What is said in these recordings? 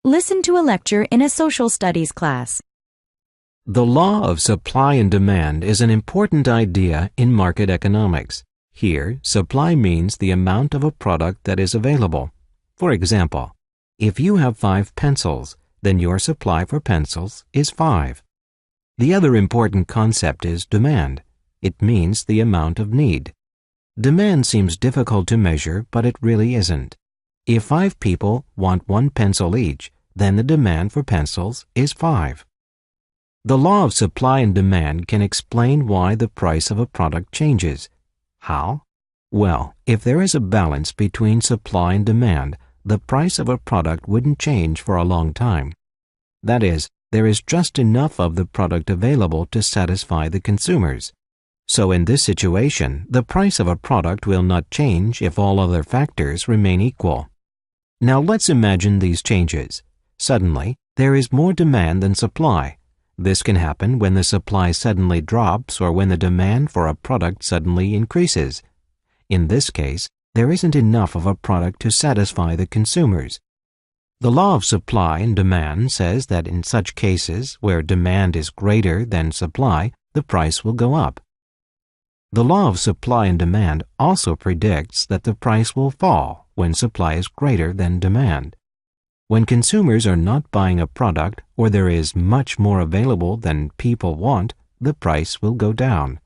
Listen to a lecture in a social studies class. The law of supply and demand is an important idea in market economics. Here, supply means the amount of a product that is available. For example, if you have 5 pencils, then your supply for pencils is 5. The other important concept is demand. It means the amount of need. Demand seems difficult to measure, but it really isn't. If 5 people want 1 pencil each, then the demand for pencils is 5. The law of supply and demand can explain why the price of a product changes. How? Well, if there is a balance between supply and demand, the price of a product wouldn't change for a long time. That is, there is just enough of the product available to satisfy the consumers. So in this situation, the price of a product will not change if all other factors remain equal. Now let's imagine these changes. Suddenly, there is more demand than supply. This can happen when the supply suddenly drops or when the demand for a product suddenly increases. In this case, there isn't enough of a product to satisfy the consumers. The law of supply and demand says that in such cases where demand is greater than supply, the price will go up. The law of supply and demand also predicts that the price will fall when supply is greater than demand. When consumers are not buying a product or there is much more available than people want, the price will go down.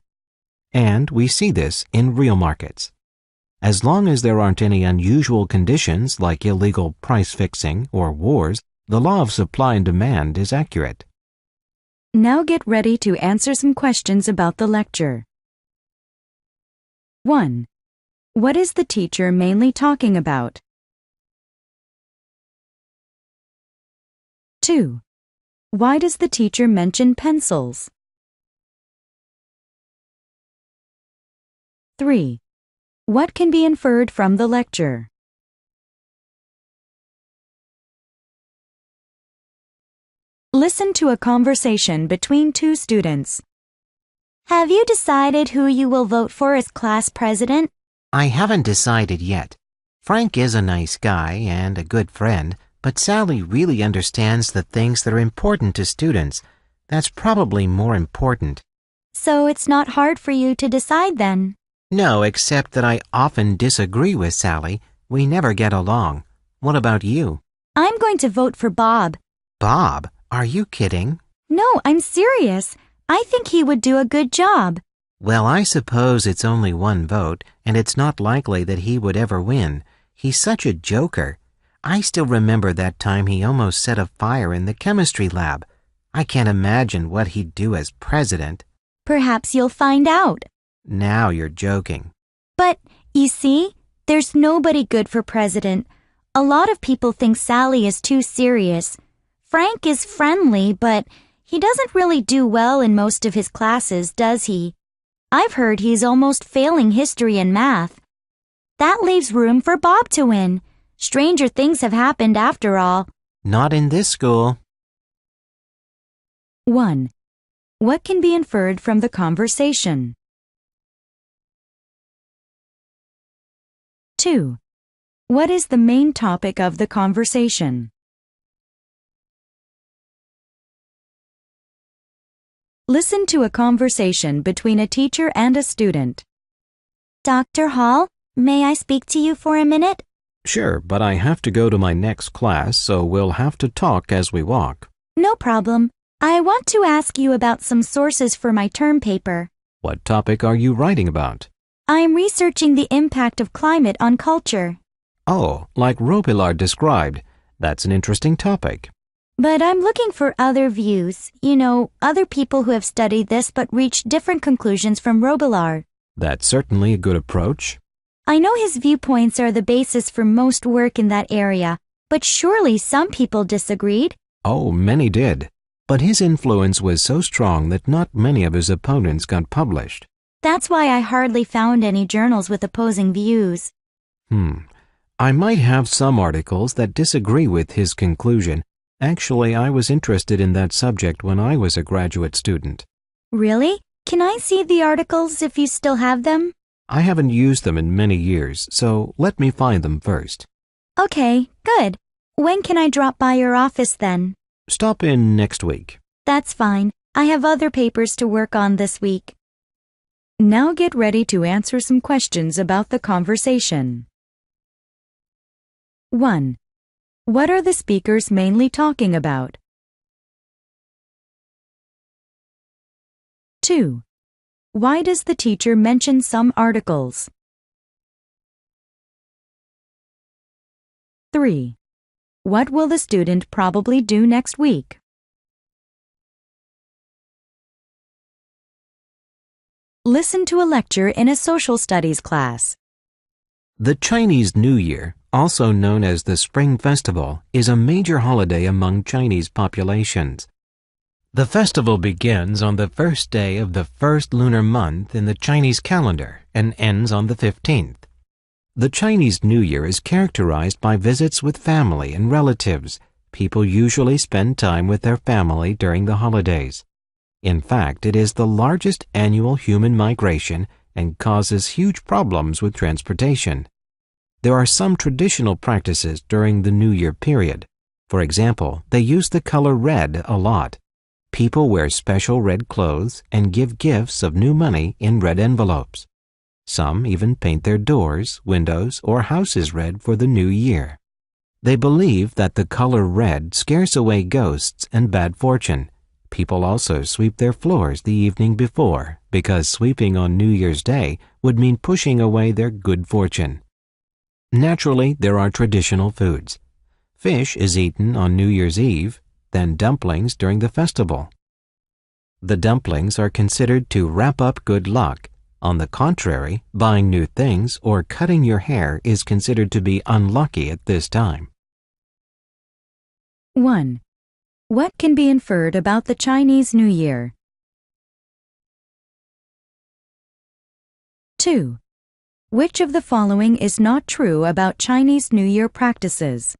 And we see this in real markets. As long as there aren't any unusual conditions like illegal price fixing or wars, the law of supply and demand is accurate. Now get ready to answer some questions about the lecture. 1. What is the teacher mainly talking about? 2. Why does the teacher mention pencils? 3. What can be inferred from the lecture? Listen to a conversation between 2 students. Have you decided who you will vote for as class president? I haven't decided yet. Frank is a nice guy and a good friend, but Sally really understands the things that are important to students. That's probably more important. So it's not hard for you to decide then? No, except that I often disagree with Sally. We never get along. What about you? I'm going to vote for Bob. Bob? Are you kidding? No, I'm serious. I think he would do a good job. Well, I suppose it's only 1 vote, and it's not likely that he would ever win. He's such a joker. I still remember that time he almost set a fire in the chemistry lab. I can't imagine what he'd do as president. Perhaps you'll find out. Now you're joking. But, you see, there's nobody good for president. A lot of people think Sally is too serious. Frank is friendly, but he doesn't really do well in most of his classes, does he? I've heard he's almost failing history and math. That leaves room for Bob to win. Stranger things have happened after all. Not in this school. 1. What can be inferred from the conversation? 2. What is the main topic of the conversation? Listen to a conversation between a teacher and a student. Dr. Hall, may I speak to you for a minute? Sure, but I have to go to my next class, so we'll have to talk as we walk. No problem. I want to ask you about some sources for my term paper. What topic are you writing about? I'm researching the impact of climate on culture. Oh, like Robillard described. That's an interesting topic. But I'm looking for other views. You know, other people who have studied this but reached different conclusions from Robillard. That's certainly a good approach. I know his viewpoints are the basis for most work in that area, but surely some people disagreed. Oh, many did. But his influence was so strong that not many of his opponents got published. That's why I hardly found any journals with opposing views. I might have some articles that disagree with his conclusion. Actually, I was interested in that subject when I was a graduate student. Really? Can I see the articles if you still have them? I haven't used them in many years, so let me find them first. Okay, good. When can I drop by your office then? Stop in next week. That's fine. I have other papers to work on this week. Now get ready to answer some questions about the conversation. 1. What are the speakers mainly talking about? 2. Why does the teacher mention some articles? 3. What will the student probably do next week? Listen to a lecture in a social studies class. The Chinese New Year, also known as the Spring Festival, is a major holiday among Chinese populations. The festival begins on the first day of the first lunar month in the Chinese calendar and ends on the 15th. The Chinese New Year is characterized by visits with family and relatives. People usually spend time with their family during the holidays. In fact, it is the largest annual human migration and causes huge problems with transportation. There are some traditional practices during the New Year period. For example, they use the color red a lot. People wear special red clothes and give gifts of new money in red envelopes. Some even paint their doors, windows, or houses red for the new year. They believe that the color red scares away ghosts and bad fortune. People also sweep their floors the evening before because sweeping on New Year's Day would mean pushing away their good fortune. Naturally, there are traditional foods. Fish is eaten on New Year's Eve, then dumplings during the festival. The dumplings are considered to wrap up good luck. On the contrary, buying new things or cutting your hair is considered to be unlucky at this time. 1. What can be inferred about the Chinese New Year? 2. Which of the following is not true about Chinese New Year practices?